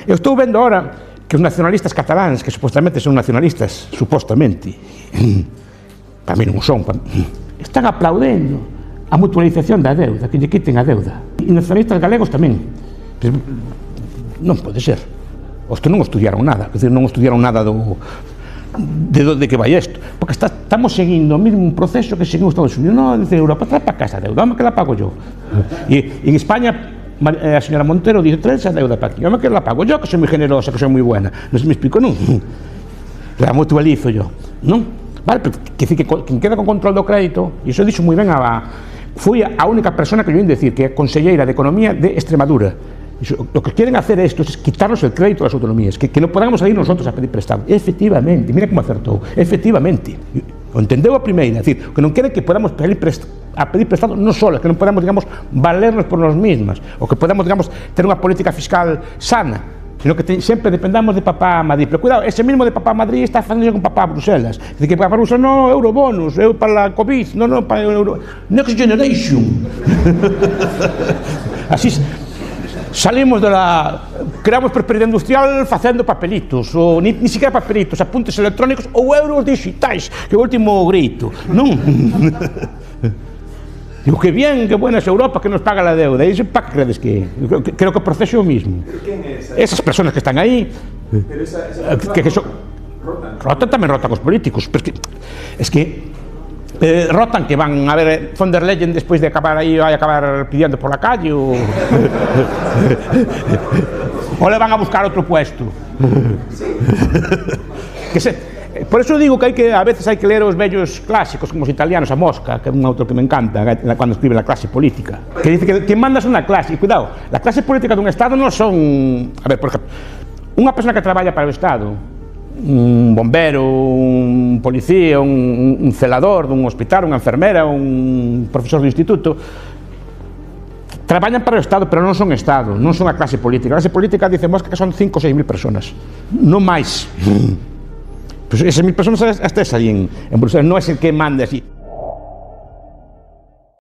Eu estou vendo ahora que os nacionalistas cataláns, que supostamente son nacionalistas, supostamente, para mí non son, están aplaudendo a mutualización da deuda, que lle quiten a deuda. E nacionalistas galegos tamén. Non pode ser. Os que non estudiaron nada, quer dizer, non estudiaron nada de que vai isto, porque estamos seguindo o mesmo proceso que seguimos Estados Unidos. Non, dice Europa, trae para casa a deuda, home, que la pago yo. E en España a señora Montero dice, trae esa deuda para aquí, home, que la pago yo, que soy moi generosa, que soy moi buena. Non se me explico, non? La mutualizo yo, non? Vale, pero que quen queda con control do crédito, e iso dixo moi ben fui a única persona que yo oí decir que é conselleira de Economía de Extremadura. Lo que quieren hacer estos es quitarnos el crédito a las autonomías, que no podamos salir nosotros a pedir prestado. Efectivamente, mira como acertou, efectivamente. O entendeu a primeira, é dicir, que non quere que podamos pedir prestado non só, que non podamos, digamos, valernos por nós mesmas, ou que podamos, digamos, ter unha política fiscal sana, sino que sempre dependamos de papá a Madrid. Pero cuidado, ese mismo de papá a Madrid está facendo con papá a Bruselas. Dice que papá a Bruselas, non, eurobonus, eu para a COVID, non, para euro... Next Generation. Así salimos creamos prosperidade industrial facendo papelitos, ou ni siquiera papelitos, apuntes electrónicos ou euros digitais, que é o último grito, non? Digo, que bien, que buena es Europa, que nos paga la deuda. E iso, para que credes que creo que o proceso é o mismo. Esas personas que están aí, que son... Rotan tamén rotan os políticos, porque es que rotan que van a ver von der Leyen despois de acabar aí, vai acabar pidiendo por la calle ou le van a buscar outro puesto. Por eso digo que a veces hai que ler os vellos clásicos como os italianos, a Mosca, que é un autor que me encanta cando escribe La clase política, que dice que quien manda son a clase. E cuidado, la clase política dun Estado non son, a ver, por exemplo, unha persona que traballa para o Estado, un bombero, un policía, un celador dun hospital, unha enfermera, un profesor do instituto, traballan para o Estado, pero non son Estado, non son a clase política. A clase política dice Mosca que son 5 ou 6 mil personas, non máis. Pues esas 1000 personas hasta aí en Bruselas, non é el que manda así.